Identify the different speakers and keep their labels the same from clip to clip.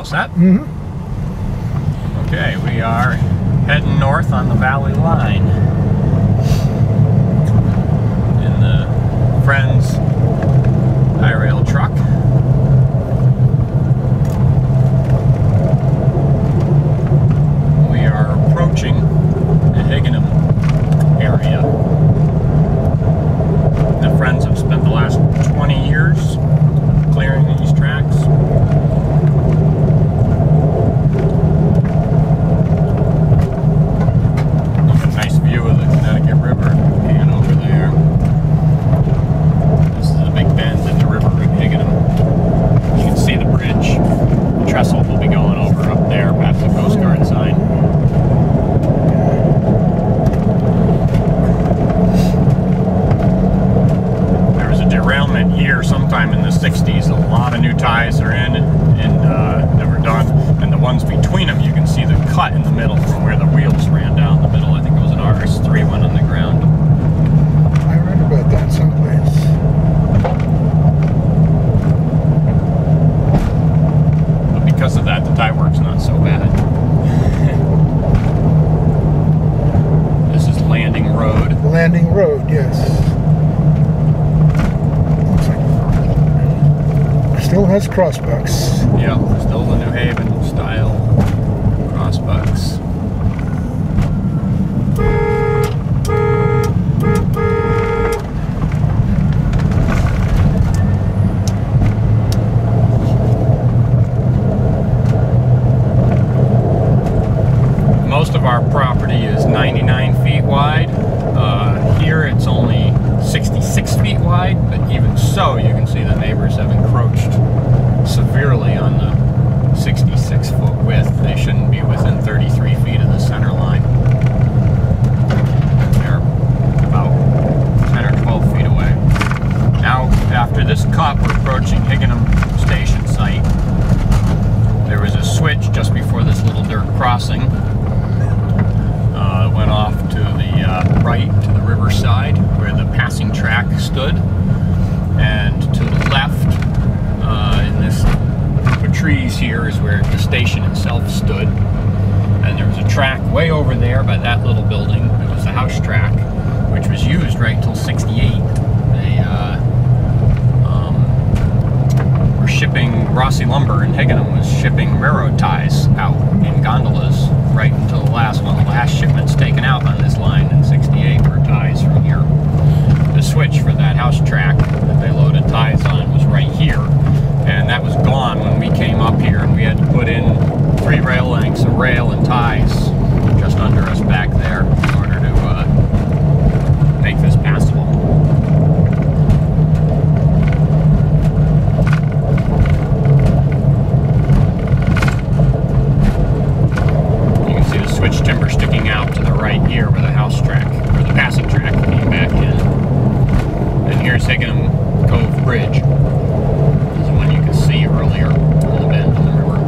Speaker 1: set?
Speaker 2: Mm-hmm.
Speaker 1: Okay, we are heading north on the Valley Line in the Friends HiRail truck. We are approaching the Higganum area. The Friends have spent the last 20 years clearing these tracks. Nice view of the Connecticut River hanging over there. This is a big bend in the river at Higganum. You can see the bridge. The trestle will be going over up there past the Coast Guard sign. There was a derailment here sometime in the 60s. A lot of new ties are in and never done. And the ones between them, you can see the cut in the middle from where the wheels ran down the middle. I think it was an RS3 one on the ground.
Speaker 2: I read about that someplace.
Speaker 1: But because of that, the tie work's not so bad. This is Landing Road.
Speaker 2: Landing Road, yes. Looks like still has crossbucks.
Speaker 1: Yep, still the New Haven style crossbucks. Most of our property is 99 feet wide. Here it's only 66 feet wide, but even so, you can see the neighbors have encroached severely on the 66-foot width. They shouldn't be within 33 feet of the center line. They're about 10 or 12 feet away. Now, after this cut, we're approaching Higganum Station site. There was a switch just before this little dirt crossing. Went off to the right, to the riverside, where the passing track stood. And to the left, in this group of trees here, is where the station itself stood. And there was a track way over there by that little building. It was the house track, which was used right until '68. They were shipping, Rossi Lumber in Higganum was shipping railroad ties out in gondolas right until the last one. The last shipments taken out on this line in '68 were ties from here. The switch for that house track that they loaded ties on was right here, and that was gone when we came up here, and we had to put in 3 rail lengths of rail and ties just under us back there in order to make this passable. You can see the switch timber sticking out to the right here where the house track, or the passing track, came back in. And here's Higganum Cove Bridge. This is the one you could see earlier, a little bit in the river.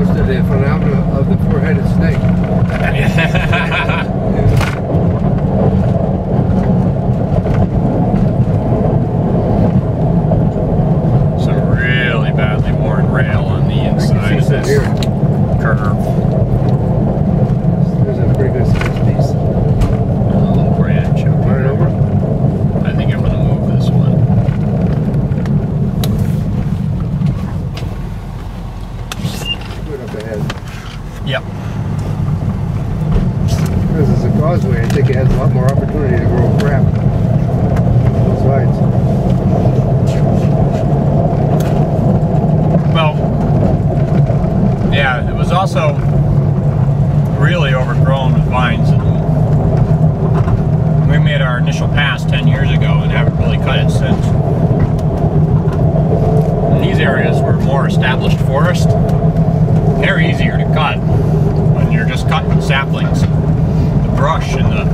Speaker 3: close to the phenomenon of the four-headed snake.
Speaker 1: Some really badly worn rail on the inside of this curve.
Speaker 3: There's a pretty good sized piece.
Speaker 1: A little branch up
Speaker 3: Run it
Speaker 1: here.
Speaker 3: over?
Speaker 1: I think I'm going to move this one.
Speaker 3: Good up ahead.
Speaker 1: Yep.
Speaker 3: Because it's a causeway, I think it has a lot more opportunity to grow crap on both sides.
Speaker 1: Well, yeah, it was also really overgrown with vines, and we made our initial pass 10 years ago and haven't really cut it since. And these areas were more established forest. They're easier to cut when you're just cutting saplings. The brush and the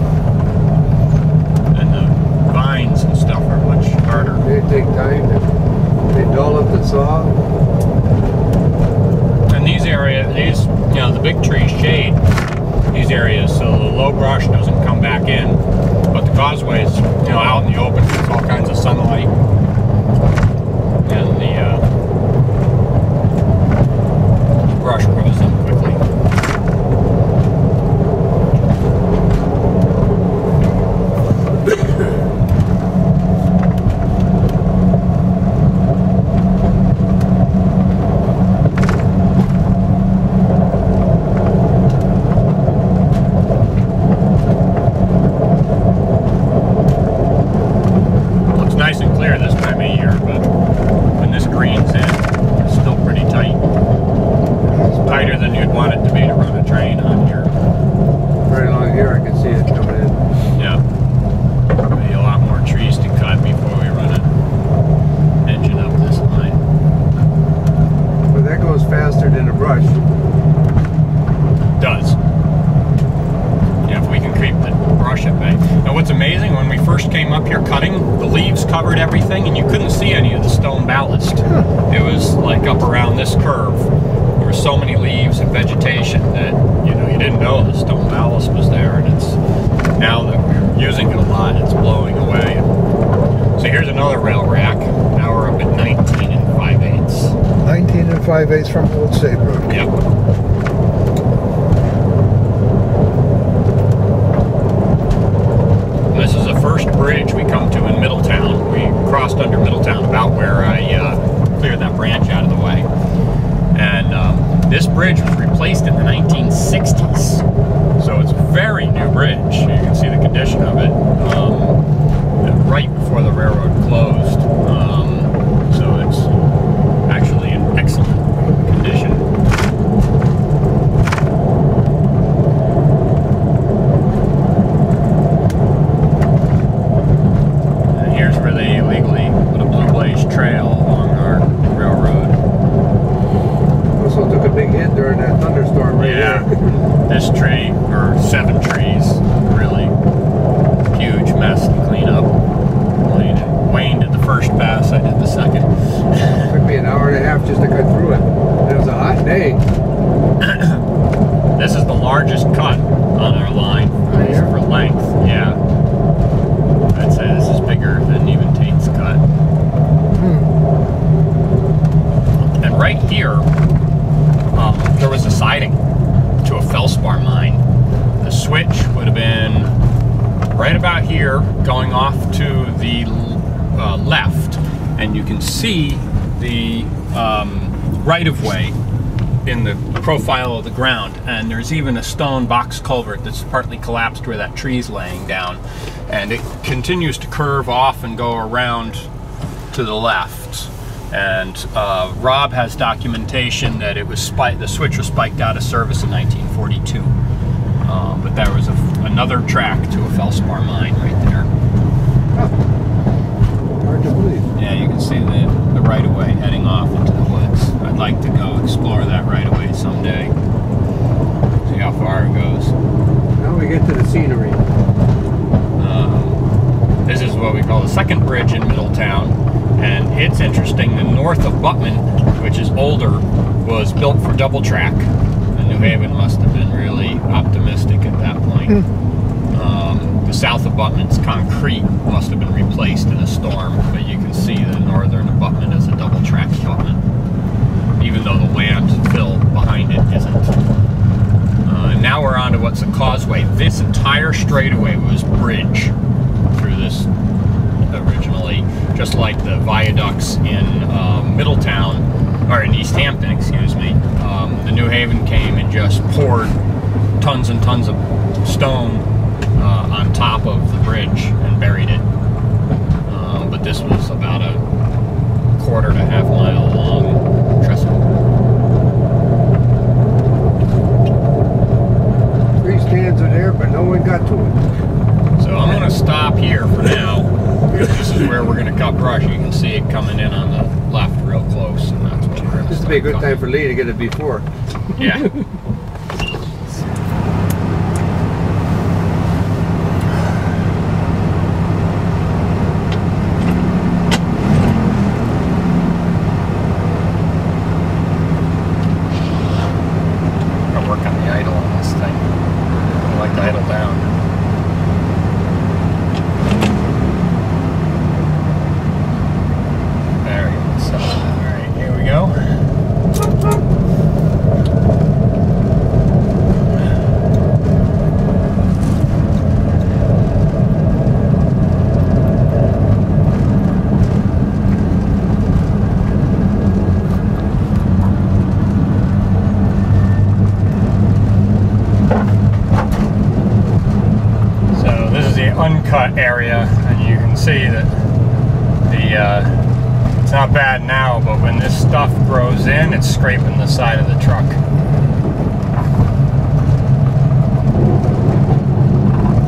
Speaker 1: vines and stuff are much harder.
Speaker 3: They take time they dull up the saw.
Speaker 1: And these areas, you know, the big trees shade these areas so the low brush doesn't come back in. But the causeways, you know, out in the open, there's all kinds of sunlight. And the brush grows up quickly. Covered everything and you couldn't see any of the stone ballast. It was like up around this curve. There were so many leaves and vegetation that, you know, you didn't know the stone ballast was there, and it's now that we're using it a lot, it's blowing away. So here's another rail rack. Now we're up at 19 5/8.
Speaker 2: 19 5/8 from Old Saybrook.
Speaker 1: Yep. This is the first bridge we come to in Middletown. We crossed under Middletown about where I cleared that branch out of the way. And this bridge was replaced in the 1960s. So it's a very new bridge. You can see the condition of it right before the railroad closed. So it's actually in excellent condition. Trail along our railroad.
Speaker 3: Also took a big hit during that thunderstorm right
Speaker 1: there. This tree, or 7 trees, really huge mess to clean up. Wayne did the first pass, I did the second.
Speaker 3: It took me an hour and a half just to cut through it. It was a hot day.
Speaker 1: This is the largest cut on our line, at least for length. Yeah. I'd say this is bigger than even Tate's cut. And right here, there was a siding to a felspar mine. The switch would have been right about here, going off to the left, and you can see the right-of-way in the profile of the ground. And there's even a stone box culvert that's partly collapsed where that tree's laying down, and it continues to curve off and go around to the left. And Rob has documentation that it was the switch was spiked out of service in 1942. But there was another track to a felspar mine right there.
Speaker 3: Hard to believe.
Speaker 1: Yeah, you can see the right-of-way heading off into the woods. I'd like to go explore that right-of-way someday. See how far it goes.
Speaker 3: Now we get to the scenery.
Speaker 1: This is what we call the second bridge in Middletown. And it's interesting, the north of Buttman, which is older, was built for double track. And New Haven must have been really optimistic at that point. The south of Buttman's concrete must have been replaced in a storm, but you can see the northern abutment is a double track abutment, even though the landfill behind it isn't. Now we're on to what's a causeway. This entire straightaway was bridge through this originally, just like the viaducts in Middletown, or in East Hampton, excuse me. The New Haven came and just poured tons and tons of stone on top of the bridge and buried it. But this was about a quarter to half mile long trestle.
Speaker 3: Three stands are there, but no one got to it.
Speaker 1: So I'm going to stop here for now, because this is where we're going to cut brush. You can see it coming in on the left real close, and that's what we're going to
Speaker 3: This would be a good time for Lee to get it before.
Speaker 1: Yeah. I'll work on the idle on this thing. I like to idle down. There we go. So, alright, here we go. Uncut area, and you can see that it's not bad now, but when this stuff grows in, it's scraping the side of the truck.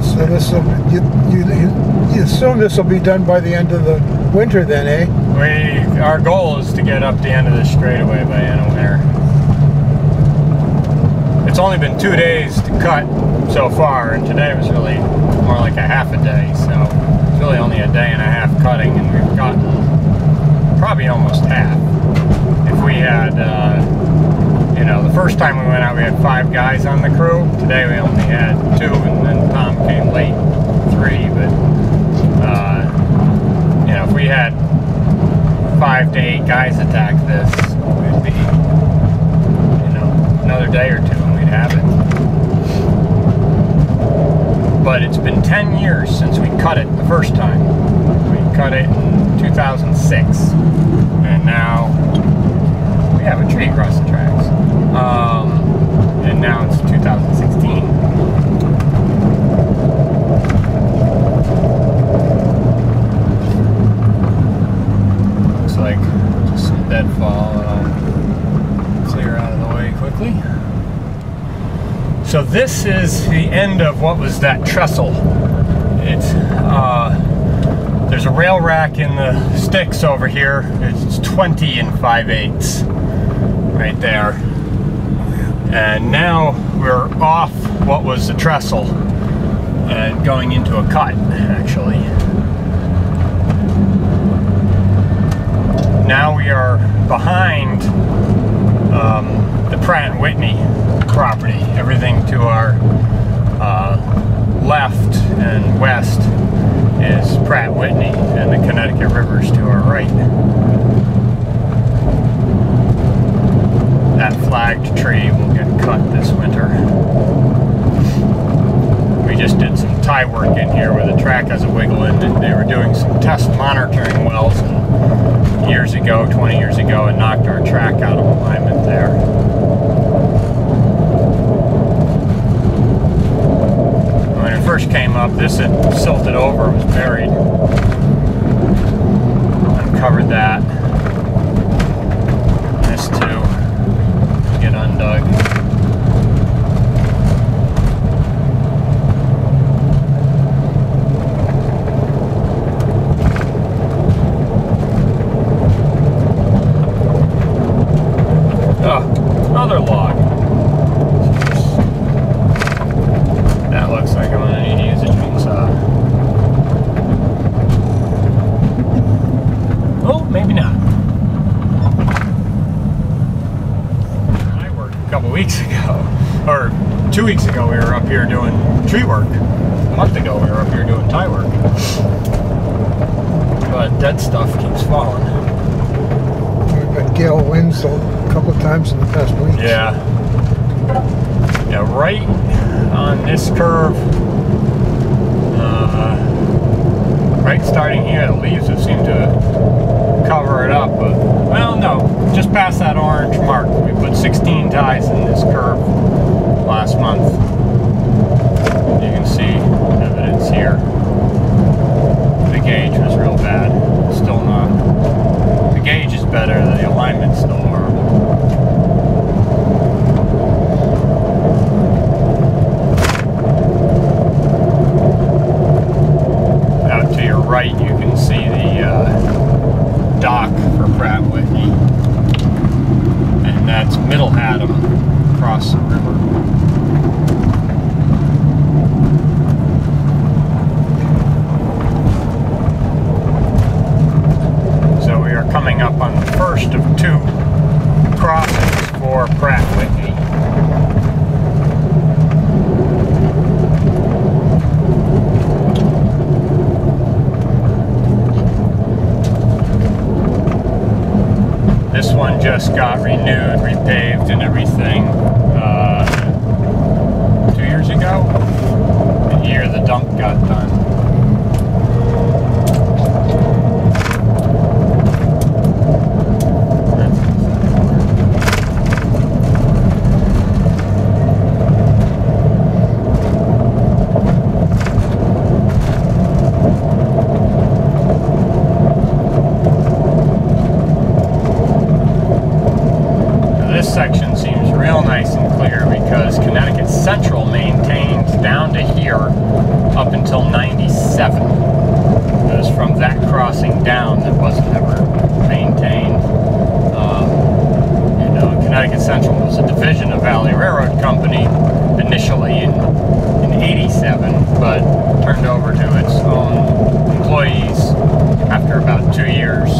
Speaker 2: So this will, you assume this will be done by the end of the winter then, eh?
Speaker 1: Our goal is to get up the end of this straightaway by end of winter. It's only been 2 days to cut so far, and today was really more like a half a day, so it's really only a day and a half cutting, and we've gotten probably almost half. If we had, you know, the first time we went out we had 5 guys on the crew. Today we only had 2, and then Tom came late, 3, but you know, if we had 5 to 8 guys attack this, we'd be, you know, another day or 2 and we'd have it. But it's been 10 years since we cut it the first time. We cut it in 2006, and now we have a tree across the tracks. And now it's 2016. Looks like just some deadfall, and I'll clear out of the way quickly. So this is the end of what was that trestle. It's there's a rail rack in the sticks over here. It's 20 5/8 right there. And now we're off what was the trestle and going into a cut, actually. Now we are behind the Pratt Whitney property. Everything to our left and west is Pratt Whitney, and the Connecticut River's to our right. That flagged tree will get cut this winter. We just did some tie work in here where the track has a wiggle in, and they were doing some test monitoring wells years ago, 20 years ago, and knocked our track out of alignment there. When it first came up, this had silted over, was buried. Uncovered that. This too. Get undug. Another log. That looks like I'm gonna need to use a chainsaw. Oh, couple weeks ago, or 2 weeks ago, we were up here doing tree work. A month ago, we were up here doing tie work. But dead stuff keeps falling.
Speaker 2: We've had gale winds a couple of times in the past week.
Speaker 1: Yeah. Yeah, right on this curve, right starting here, the leaves have seemed to cover it up, but, well, no, just past that orange mark. We put 16 ties in this curve last month. You can see evidence here. The gauge was real bad. Still not. The gauge is better, the alignment's still horrible. Out to your right, you can see the dock for Pratt Whitney, and that's Middle Haddam across the river. So we are coming up on the first of 2 crossings for Pratt Whitney. This one just got renewed, repaved, and everything 2 years ago. The year the dump got done. This section seems real nice and clear because Connecticut Central maintained down to here up until 97. It was from that crossing down that wasn't ever maintained. You know, Connecticut Central was a division of Valley Railroad Company initially in 87, but turned over to its own employees after about 2 years.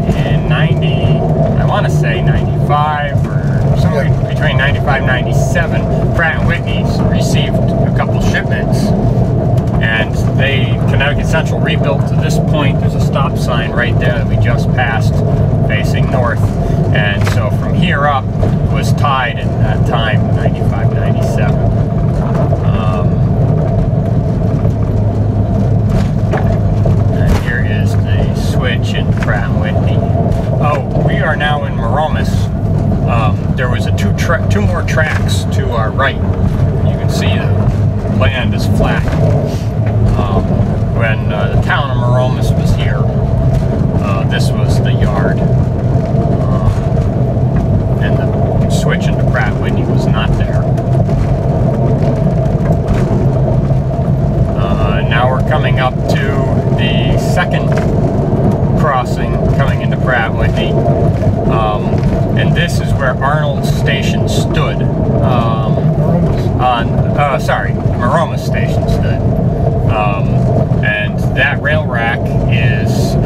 Speaker 1: In 90, I want to say 95 or somewhere between 95 and 97, Pratt Whitney received a couple shipments, and Connecticut Central rebuilt to this point. There's a stop sign right there that we just passed facing north, and so from here up was tied at that time, 95, 97. Switch in Pratt Whitney. Oh, we are now in Moromis. There was two more tracks to our right. You can see the land is flat. When the town of Moromis was here, this was the yard. And the switch into Pratt Whitney was not there. Now we're coming up to the second crossing
Speaker 2: coming into Pratt Whitney. And this is where Arnold Station stood. Moromis Station stood. And that rail rack is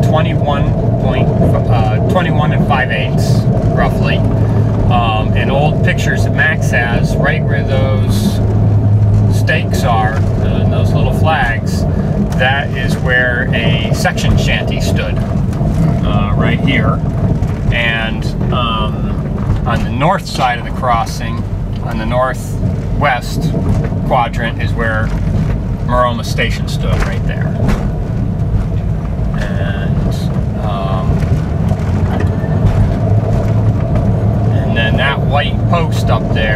Speaker 2: 21 and 5/8 roughly. And old pictures that Max has, right where those stakes are, those little flags, that is where a section shanty stood, right here. And on the north side of the crossing, on the northwest quadrant, is where Moromis Station stood, right there. And then that white post up there